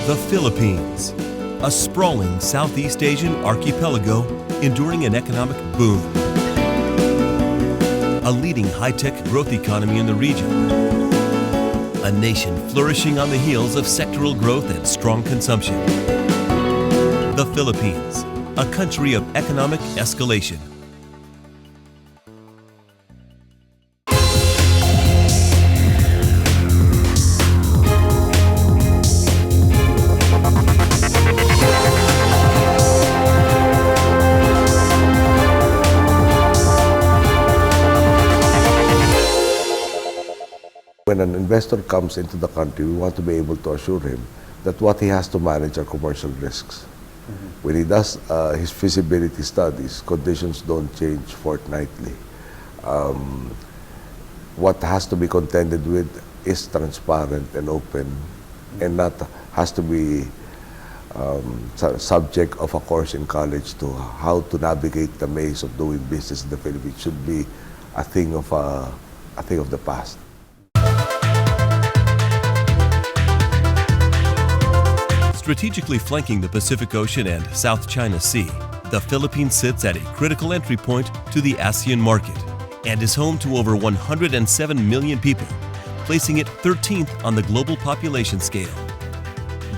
The Philippines, a sprawling Southeast Asian archipelago enduring an economic boom. A leading high-tech growth economy in the region. A nation flourishing on the heels of sectoral growth and strong consumption. The Philippines, a country of economic escalation. When an investor comes into the country, we want to be able to assure him that what he has to manage are commercial risks. When he does his feasibility studies, conditions don't change fortnightly. What has to be contended with is transparent and open, and not has to be subject of a course in college to how to navigate the maze of doing business in the Philippines. Should be a thing of the past. Strategically flanking the Pacific Ocean and South China Sea, the Philippines sits at a critical entry point to the ASEAN market and is home to over 107 million people, placing it 13th on the global population scale.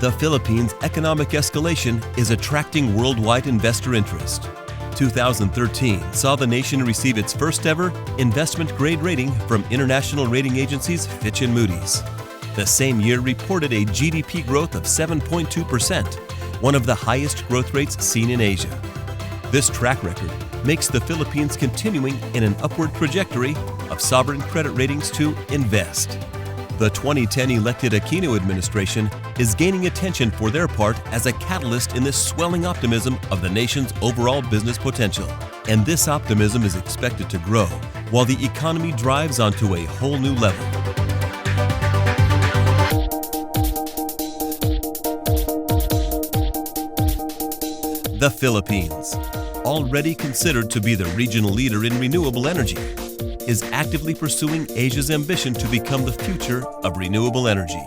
The Philippines' economic escalation is attracting worldwide investor interest. 2013 saw the nation receive its first ever investment grade rating from international rating agencies Fitch and Moody's. The same year reported a GDP growth of 7.2%, one of the highest growth rates seen in Asia. This track record makes the Philippines continuing in an upward trajectory of sovereign credit ratings to invest. The 2010 elected Aquino administration is gaining attention for their part as a catalyst in this swelling optimism of the nation's overall business potential. And this optimism is expected to grow while the economy drives onto a whole new level. The Philippines, already considered to be the regional leader in renewable energy, is actively pursuing Asia's ambition to become the future of renewable energy.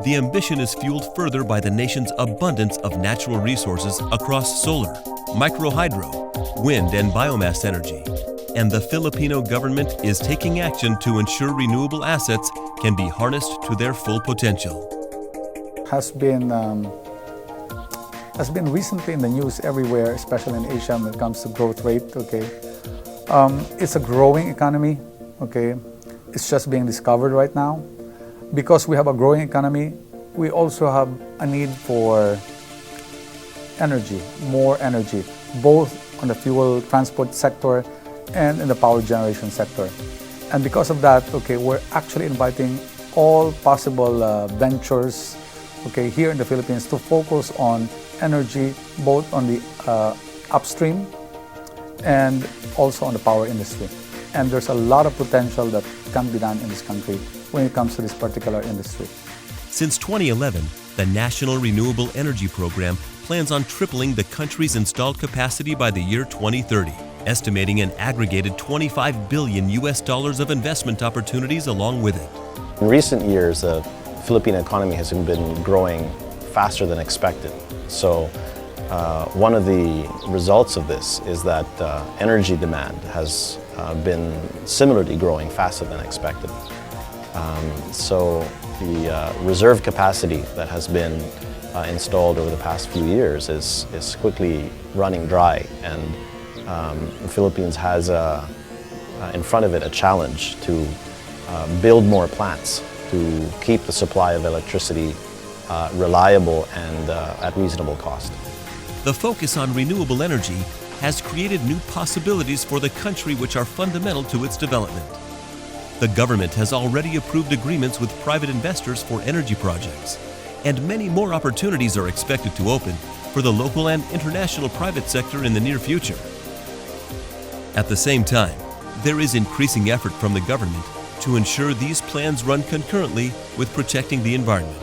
The ambition is fueled further by the nation's abundance of natural resources across solar, microhydro, wind, and biomass energy, and the Filipino government is taking action to ensure renewable assets can be harnessed to their full potential. Has been recently in the news everywhere, especially in Asia when it comes to growth rate. Okay, it's a growing economy. Okay, it's just being discovered right now. Because we have a growing economy, we also have a need for energy, more energy, both on the fuel transport sector and in the power generation sector. And because of that, okay, we're actually inviting all possible ventures, okay, here in the Philippines to focus on energy, both on the upstream and also on the power industry. And there's a lot of potential that can be done in this country when it comes to this particular industry. Since 2011, the National Renewable Energy Program plans on tripling the country's installed capacity by the year 2030, estimating an aggregated $25 billion of investment opportunities along with it. In recent years, the Philippine economy has been growing faster than expected. So one of the results of this is that energy demand has been similarly growing faster than expected. So the reserve capacity that has been installed over the past few years is quickly running dry, and the Philippines has in front of it a challenge to build more plants to keep the supply of electricity reliable and at reasonable cost. The focus on renewable energy has created new possibilities for the country which are fundamental to its development. The government has already approved agreements with private investors for energy projects, and many more opportunities are expected to open for the local and international private sector in the near future. At the same time, there is increasing effort from the government to ensure these plans run concurrently with protecting the environment.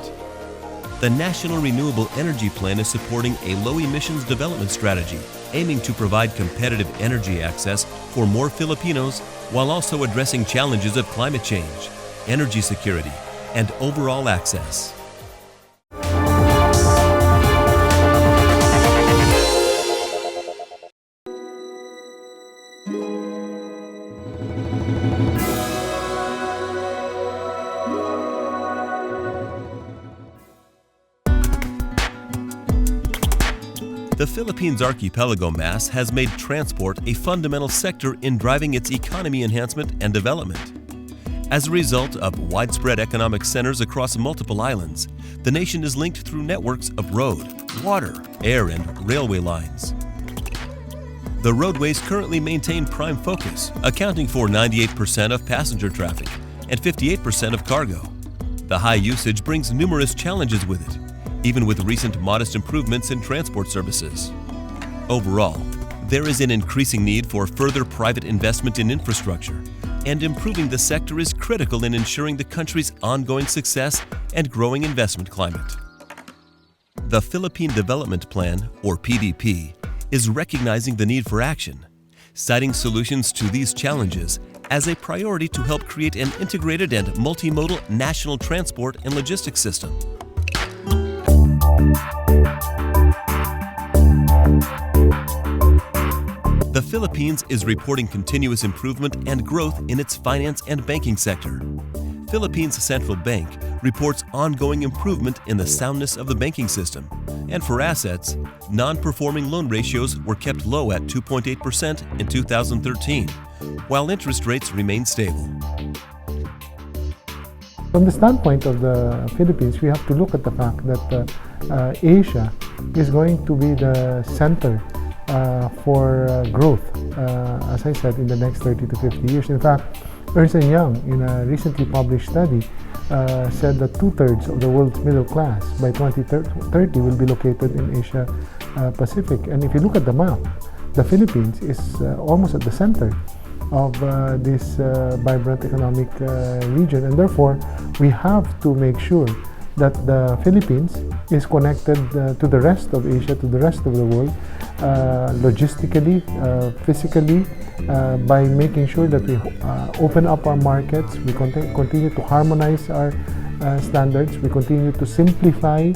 The National Renewable Energy Plan is supporting a low-emissions development strategy aiming to provide competitive energy access for more Filipinos while also addressing challenges of climate change, energy security, and overall access. The Philippines' archipelago mass has made transport a fundamental sector in driving its economy enhancement and development. As a result of widespread economic centers across multiple islands, the nation is linked through networks of road, water, air, and railway lines. The roadways currently maintain prime focus, accounting for 98% of passenger traffic and 58% of cargo. The high usage brings numerous challenges with it, even with recent modest improvements in transport services. Overall, there is an increasing need for further private investment in infrastructure, and improving the sector is critical in ensuring the country's ongoing success and growing investment climate. The Philippine Development Plan, or PDP, is recognizing the need for action, citing solutions to these challenges as a priority to help create an integrated and multimodal national transport and logistics system. The Philippines is reporting continuous improvement and growth in its finance and banking sector. Philippines Central Bank reports ongoing improvement in the soundness of the banking system. And for assets, non-performing loan ratios were kept low at 2.8% in 2013, while interest rates remain stable. From the standpoint of the Philippines, we have to look at the fact that Asia is going to be the center for growth, as I said, in the next 30 to 50 years. In fact, Ernst & Young, in a recently published study, said that 2/3 of the world's middle class by 2030 will be located in Asia Pacific. And if you look at the map, the Philippines is almost at the center of this vibrant economic region, and therefore we have to make sure that the Philippines is connected to the rest of Asia, to the rest of the world, logistically, physically, by making sure that we open up our markets, we continue to harmonize our standards, we continue to simplify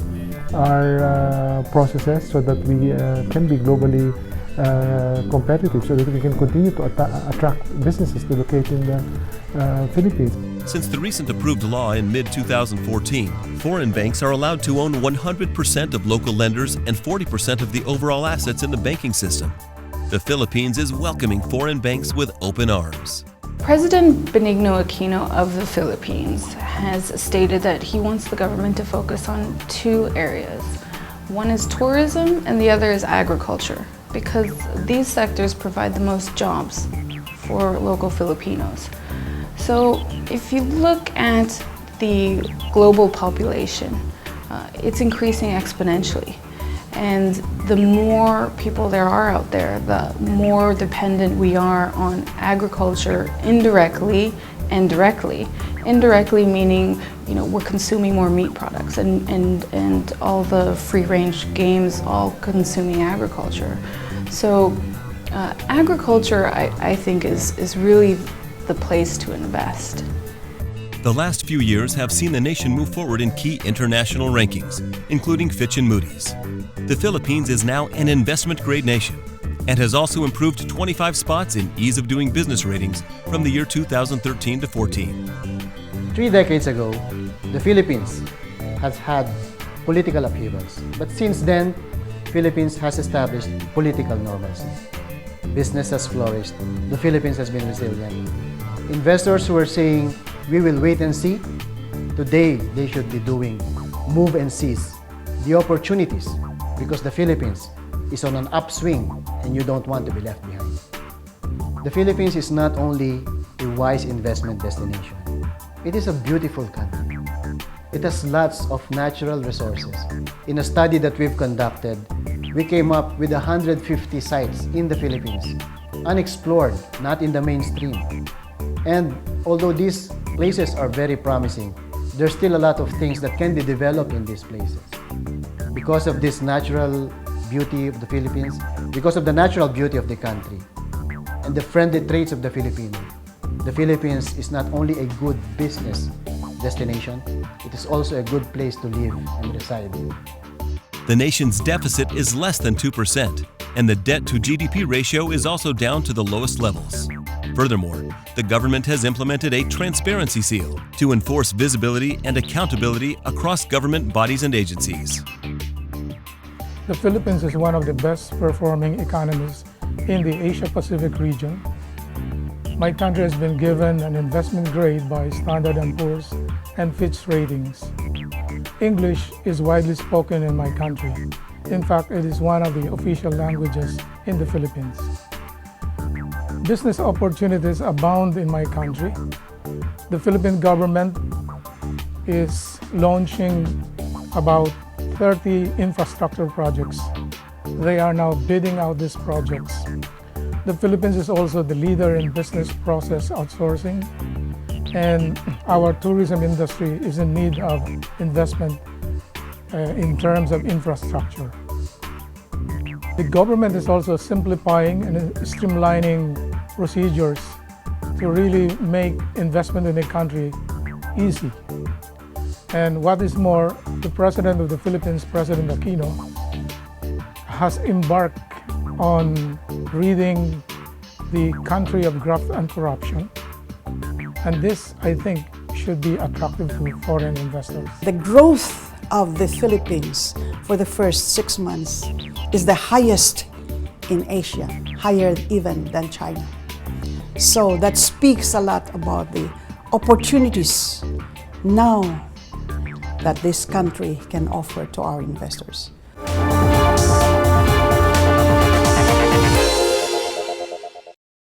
our processes so that we can be globally competitive, so that we can continue to attract businesses to locate in the Philippines. Since the recent approved law in mid-2014, foreign banks are allowed to own 100% of local lenders and 40% of the overall assets in the banking system. The Philippines is welcoming foreign banks with open arms. President Benigno Aquino of the Philippines has stated that he wants the government to focus on two areas. One is tourism and the other is agriculture, because these sectors provide the most jobs for local Filipinos. So if you look at the global population, it's increasing exponentially. And the more people there are out there, the more dependent we are on agriculture indirectly and directly. Indirectly meaning, we're consuming more meat products and all the free-range games all consuming agriculture. So agriculture, I think, is really the place to invest. The last few years have seen the nation move forward in key international rankings, including Fitch and Moody's. The Philippines is now an investment-grade nation and has also improved 25 spots in ease of doing business ratings from the year 2013 to 14. 3 decades ago, the Philippines has had political upheavals. But since then, Philippines has established political normalcy. Business has flourished. The Philippines has been resilient. Investors who are saying, we will wait and see, today they should be doing move and seize the opportunities, because the Philippines is on an upswing and you don't want to be left behind. The Philippines is not only a wise investment destination, it is a beautiful country. It has lots of natural resources. In a study that we've conducted, we came up with 150 sites in the Philippines, unexplored, not in the mainstream. And although these places are very promising, there's still a lot of things that can be developed in these places. Because of this natural beauty of the Philippines, because of the natural beauty of the country, and the friendly traits of the Filipino, the Philippines is not only a good business destination, it is also a good place to live and reside. The nation's deficit is less than 2%, and the debt-to-GDP ratio is also down to the lowest levels. Furthermore, the government has implemented a transparency seal to enforce visibility and accountability across government bodies and agencies. The Philippines is one of the best performing economies in the Asia-Pacific region. My country has been given an investment grade by Standard & Poor's and Fitch ratings. English is widely spoken in my country. In fact, it is one of the official languages in the Philippines. Business opportunities abound in my country. The Philippine government is launching about 30 infrastructure projects. They are now bidding out these projects. The Philippines is also the leader in business process outsourcing, and our tourism industry is in need of investment in terms of infrastructure. The government is also simplifying and streamlining procedures to really make investment in the country easy. And what is more, the President of the Philippines, President Aquino, has embarked on ridding the country of graft and corruption. And this, I think, should be attractive to foreign investors. The growth of the Philippines for the first 6 months is the highest in Asia, higher even than China. So that speaks a lot about the opportunities now that this country can offer to our investors.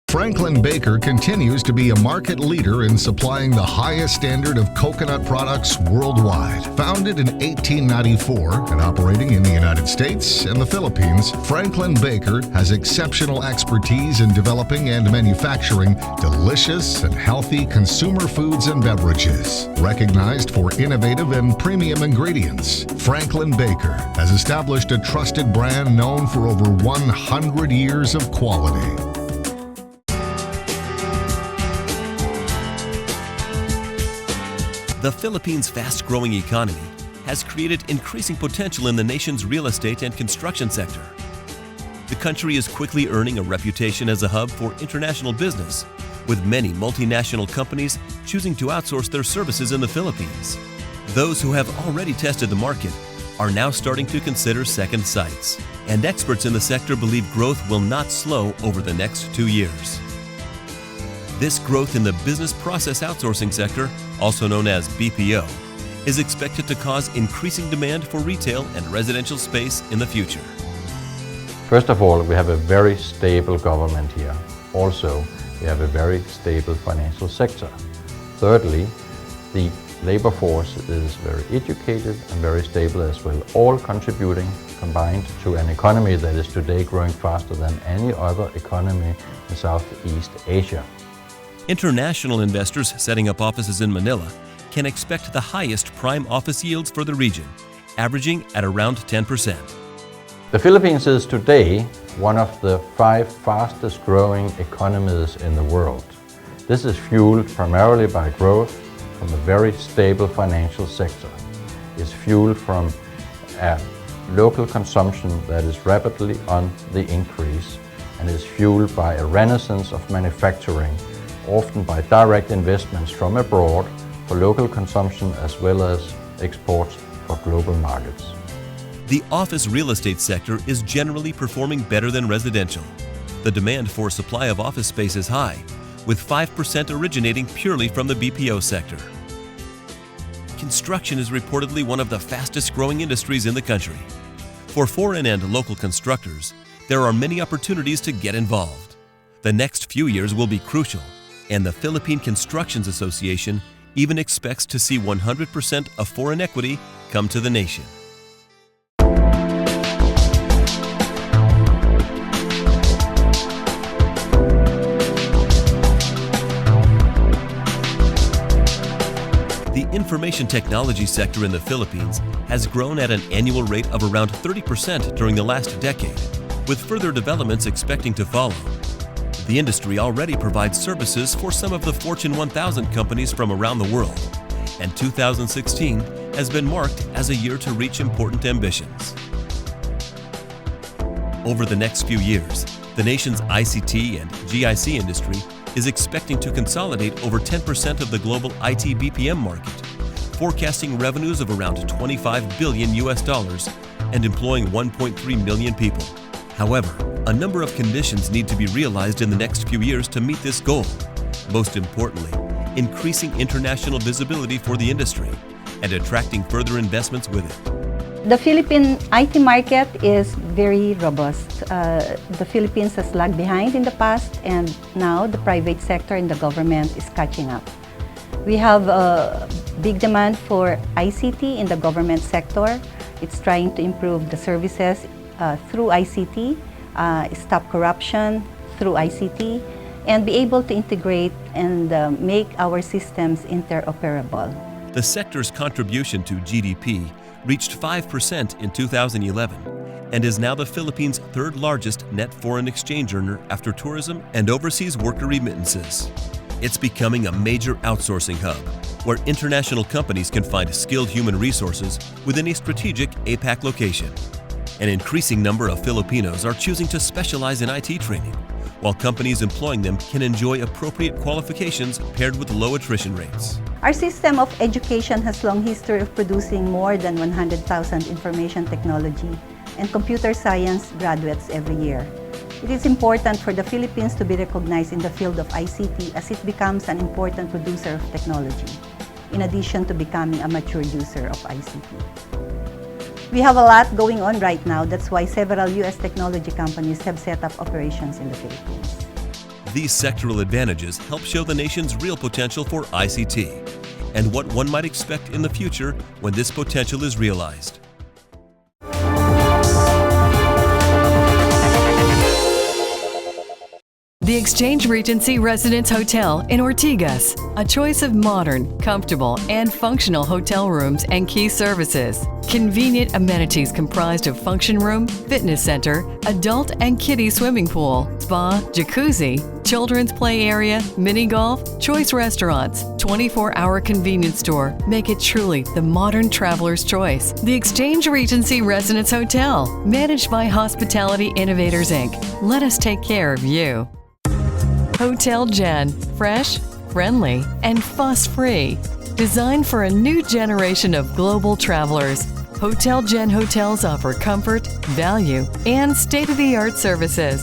Franklin Baker continues to be a market leader in supplying the highest standard of coconut products worldwide. Founded in 1894 and operating in the United States and the Philippines, Franklin Baker has exceptional expertise in developing and manufacturing delicious and healthy consumer foods and beverages. Recognized for innovative and premium ingredients, Franklin Baker has established a trusted brand known for over 100 years of quality. The Philippines' fast-growing economy has created increasing potential in the nation's real estate and construction sector. The country is quickly earning a reputation as a hub for international business, with many multinational companies choosing to outsource their services in the Philippines. Those who have already tested the market are now starting to consider second sites, and experts in the sector believe growth will not slow over the next 2 years. This growth in the business process outsourcing sector, also known as BPO, is expected to cause increasing demand for retail and residential space in the future. First of all, we have a very stable government here. Also, we have a very stable financial sector. Thirdly, the labor force is very educated and very stable as well, all contributing combined to an economy that is today growing faster than any other economy in Southeast Asia. International investors setting up offices in Manila can expect the highest prime office yields for the region, averaging at around 10%. The Philippines is today one of the 5 fastest growing economies in the world. This is fueled primarily by growth from a very stable financial sector. It's fueled from a local consumption that is rapidly on the increase and is fueled by a renaissance of manufacturing, often by direct investments from abroad for local consumption as well as exports for global markets. The office real estate sector is generally performing better than residential. The demand for supply of office space is high, with 5% originating purely from the BPO sector. Construction is reportedly one of the fastest growing industries in the country. For foreign and local constructors, there are many opportunities to get involved. The next few years will be crucial, and the Philippine Constructions Association even expects to see 100% of foreign equity come to the nation. The information technology sector in the Philippines has grown at an annual rate of around 30% during the last decade, with further developments expecting to follow. The industry already provides services for some of the Fortune 1000 companies from around the world, and 2016 has been marked as a year to reach important ambitions. Over the next few years, the nation's ICT and GIC industry is expecting to consolidate over 10% of the global IT BPM market, forecasting revenues of around $25 billion and employing 1.3 million people. However, a number of conditions need to be realized in the next few years to meet this goal. Most importantly, increasing international visibility for the industry and attracting further investments with it. The Philippine IT market is very robust. The Philippines has lagged behind in the past, and now the private sector and the government is catching up. We have a big demand for ICT in the government sector. It's trying to improve the services through ICT, stop corruption through ICT, and be able to integrate and make our systems interoperable. The sector's contribution to GDP reached 5% in 2011 and is now the Philippines' third largest net foreign exchange earner after tourism and overseas worker remittances. It's becoming a major outsourcing hub where international companies can find skilled human resources within a strategic APAC location. An increasing number of Filipinos are choosing to specialize in IT training, while companies employing them can enjoy appropriate qualifications paired with low attrition rates. Our system of education has long history of producing more than 100,000 information technology and computer science graduates every year. It is important for the Philippines to be recognized in the field of ICT as it becomes an important producer of technology, in addition to becoming a mature user of ICT. We have a lot going on right now. That's why several U.S. technology companies have set up operations in the Philippines. These sectoral advantages help show the nation's real potential for ICT and what one might expect in the future when this potential is realized. The Exchange Regency Residence Hotel in Ortigas, a choice of modern, comfortable, and functional hotel rooms and key services. Convenient amenities comprised of function room, fitness center, adult and kiddie swimming pool, spa, jacuzzi, children's play area, mini golf, choice restaurants, 24-hour convenience store make it truly the modern traveler's choice. The Exchange Regency Residence Hotel, managed by Hospitality Innovators Inc. Let us take care of you. Hotel Gen, fresh, friendly, and fuss-free. Designed for a new generation of global travelers, Hotel Gen hotels offer comfort, value, and state-of-the-art services.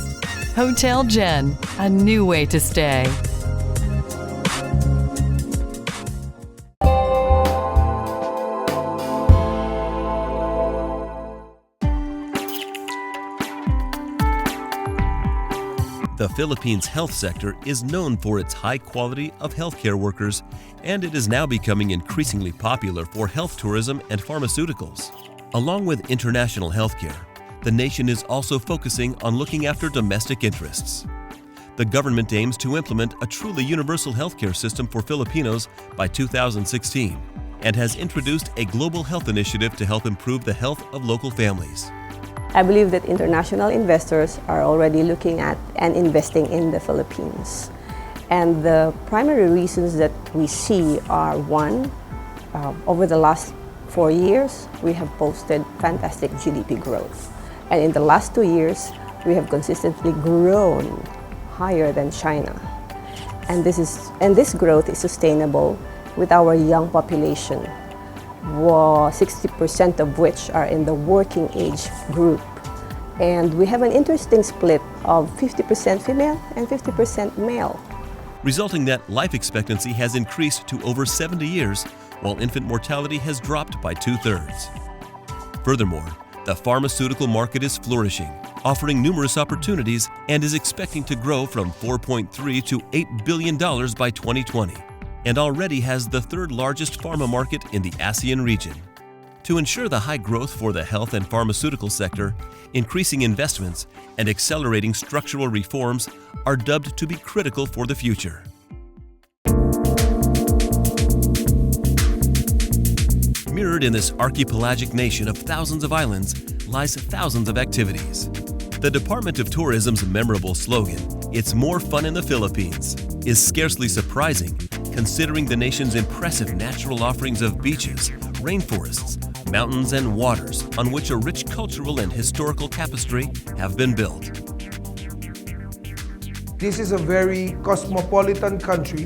Hotel Gen, a new way to stay. The Philippines' health sector is known for its high quality of healthcare workers, and it is now becoming increasingly popular for health tourism and pharmaceuticals. Along with international healthcare, the nation is also focusing on looking after domestic interests. The government aims to implement a truly universal healthcare system for Filipinos by 2016 and has introduced a global health initiative to help improve the health of local families. I believe that international investors are already looking at and investing in the Philippines. And the primary reasons that we see are, one, over the last 4 years, we have posted fantastic GDP growth. And in the last 2 years, we have consistently grown higher than China. And this growth is sustainable with our young population, 60% of which are in the working age group. And we have an interesting split of 50% female and 50% male. Resulting that life expectancy has increased to over 70 years, while infant mortality has dropped by 2/3. Furthermore, the pharmaceutical market is flourishing, offering numerous opportunities and is expecting to grow from $4.3 to $8 billion by 2020. And already has the third largest pharma market in the ASEAN region. To ensure the high growth for the health and pharmaceutical sector, increasing investments and accelerating structural reforms are dubbed to be critical for the future. Mirrored in this archipelagic nation of thousands of islands lies thousands of activities. The Department of Tourism's memorable slogan, "It's more fun in the Philippines," is scarcely surprising considering the nation's impressive natural offerings of beaches, rainforests, mountains, and waters on which a rich cultural and historical tapestry have been built. This is a very cosmopolitan country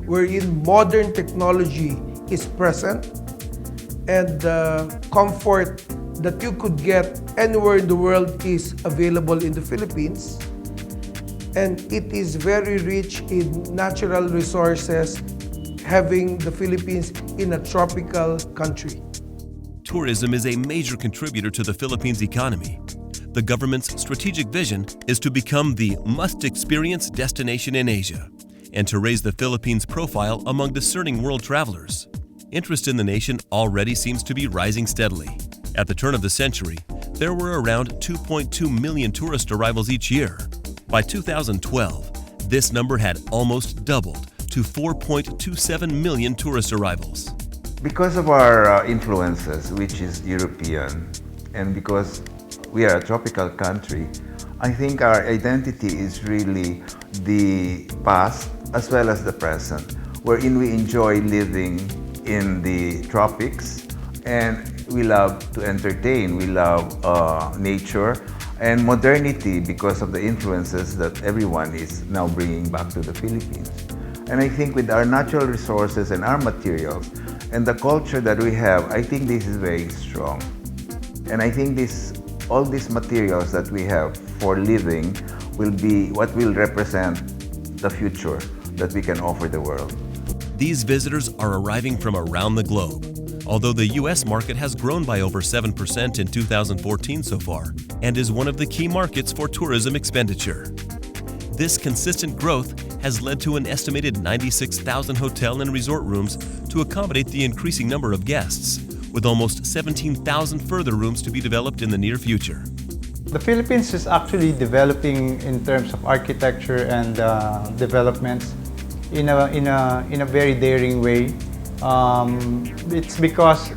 wherein modern technology is present, and the comfort that you could get anywhere in the world is available in the Philippines, and it is very rich in natural resources, having the Philippines in a tropical country. Tourism is a major contributor to the Philippines' economy. The government's strategic vision is to become the must-experience destination in Asia and to raise the Philippines' profile among discerning world travelers. Interest in the nation already seems to be rising steadily. At the turn of the century, there were around 2.2 million tourist arrivals each year. By 2012, this number had almost doubled to 4.27 million tourist arrivals. Because of our influences, which is European, and because we are a tropical country, I think our identity is really the past as well as the present, wherein we enjoy living in the tropics and we love to entertain, we love nature and modernity because of the influences that everyone is now bringing back to the Philippines. And I think with our natural resources and our materials and the culture that we have, I think this is very strong. And I think all these materials that we have for living will be what will represent the future that we can offer the world. These visitors are arriving from around the globe. Although the U.S. market has grown by over 7% in 2014 so far and is one of the key markets for tourism expenditure. This consistent growth has led to an estimated 96,000 hotel and resort rooms to accommodate the increasing number of guests, with almost 17,000 further rooms to be developed in the near future. The Philippines is actually developing in terms of architecture and developments in a very daring way. It's because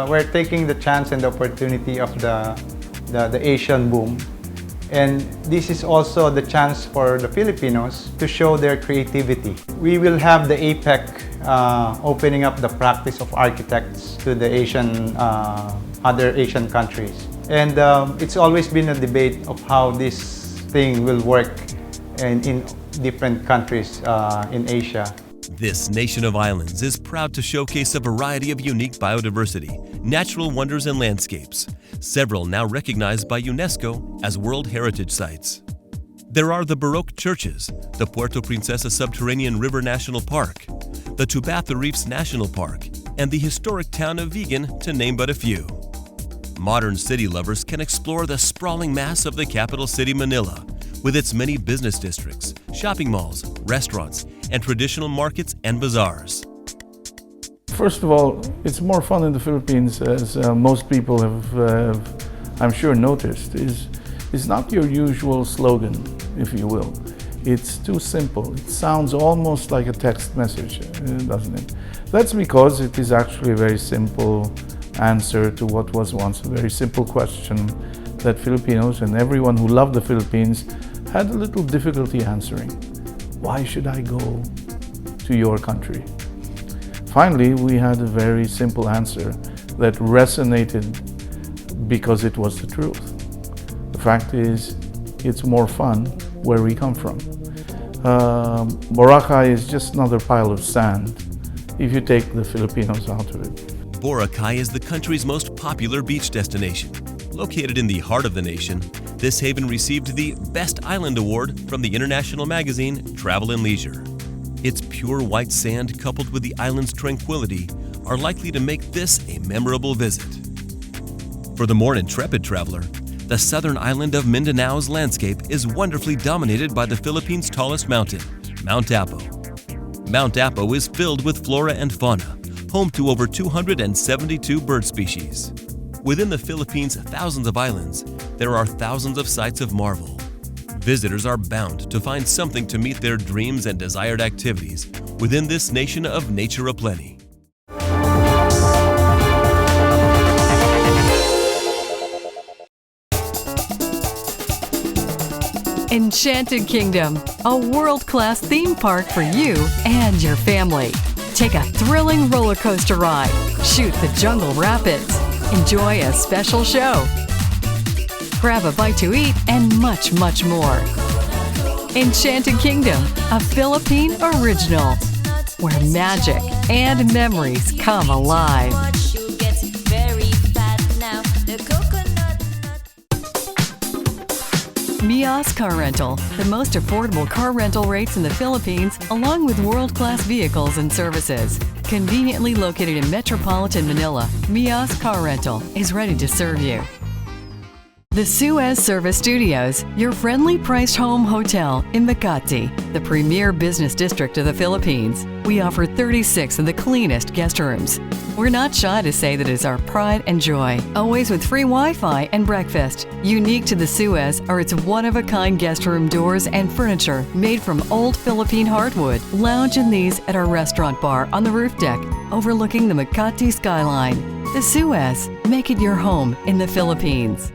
we're taking the chance and the opportunity of the Asian boom. And this is also the chance for the Filipinos to show their creativity. We will have the APEC opening up the practice of architects to the other Asian countries. And it's always been a debate of how this thing will work in different countries in Asia. This nation of islands is proud to showcase a variety of unique biodiversity, natural wonders and landscapes, several now recognized by UNESCO as World Heritage Sites. There are the Baroque churches, the Puerto Princesa Subterranean River National Park, the Tubatha Reefs National Park, and the historic town of Vigan, to name but a few. Modern city lovers can explore the sprawling mass of the capital city Manila, with its many business districts, shopping malls, restaurants, and traditional markets and bazaars. First of all, it's more fun in the Philippines, as most people have, I'm sure, noticed, is not your usual slogan, if you will. It's too simple. It sounds almost like a text message, doesn't it? That's because it is actually a very simple answer to what was once a very simple question that Filipinos and everyone who loved the Philippines had a little difficulty answering. Why should I go to your country? Finally, we had a very simple answer that resonated because it was the truth. The fact is, it's more fun where we come from. Boracay is just another pile of sand if you take the Filipinos out of it. Boracay is the country's most popular beach destination. Located in the heart of the nation, this haven received the Best Island Award from the international magazine Travel and Leisure. Its pure white sand coupled with the island's tranquility are likely to make this a memorable visit. For the more intrepid traveler, the southern island of Mindanao's landscape is wonderfully dominated by the Philippines' tallest mountain, Mount Apo. Mount Apo is filled with flora and fauna, home to over 272 bird species. Within the Philippines' thousands of islands, there are thousands of sights of marvel. Visitors are bound to find something to meet their dreams and desired activities within this nation of nature aplenty. Enchanted Kingdom, a world-class theme park for you and your family. Take a thrilling roller coaster ride, shoot the jungle rapids, enjoy a special show, grab a bite to eat, and much, much more. Enchanted Kingdom, a Philippine original, where magic and memories come alive. Very fat now. The coconut Mias Car Rental, the most affordable car rental rates in the Philippines, along with world-class vehicles and services. Conveniently located in metropolitan Manila, Mias Car Rental is ready to serve you. The Suez Service Studios, your friendly priced home hotel in Makati, the premier business district of the Philippines. We offer 36 of the cleanest guest rooms. We're not shy to say that it is our pride and joy, always with free Wi-Fi and breakfast. Unique to the Suez are its one-of-a-kind guest room doors and furniture made from old Philippine hardwood. Lounge in these at our restaurant bar on the roof deck, overlooking the Makati skyline. The Suez, make it your home in the Philippines.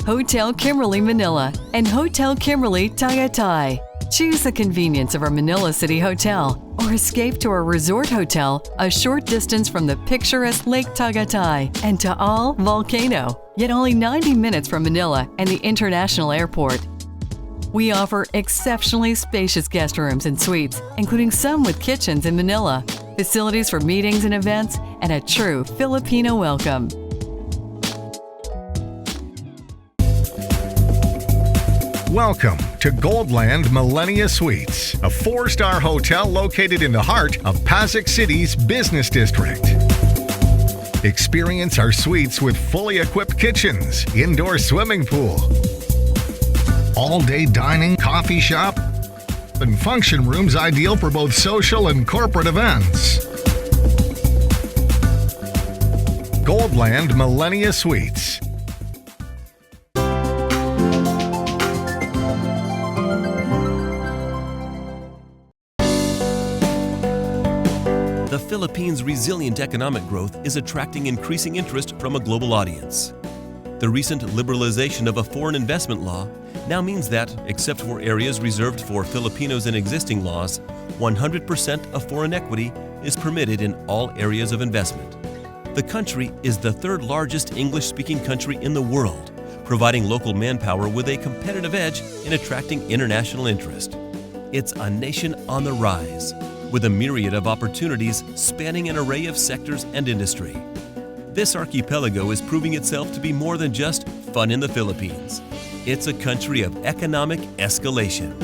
Hotel Kimberly Manila and Hotel Kimberly Tagaytay. Choose the convenience of our Manila City Hotel or escape to our resort hotel a short distance from the picturesque Lake Tagaytay and Taal Volcano, yet only 90 minutes from Manila and the International Airport. We offer exceptionally spacious guest rooms and suites, including some with kitchens in Manila, facilities for meetings and events, and a true Filipino welcome. Welcome to Goldland Millennia Suites, a 4-star hotel located in the heart of Pasig City's business district. Experience our suites with fully equipped kitchens, indoor swimming pool, all-day dining, coffee shop, and function rooms ideal for both social and corporate events. Goldland Millennia Suites. The Philippines' resilient economic growth is attracting increasing interest from a global audience. The recent liberalization of a foreign investment law now means that, except for areas reserved for Filipinos in existing laws, 100% of foreign equity is permitted in all areas of investment. The country is the third largest English-speaking country in the world, providing local manpower with a competitive edge in attracting international interest. It's a nation on the rise, with a myriad of opportunities spanning an array of sectors and industry. This archipelago is proving itself to be more than just fun in the Philippines. It's a country of economic escalation.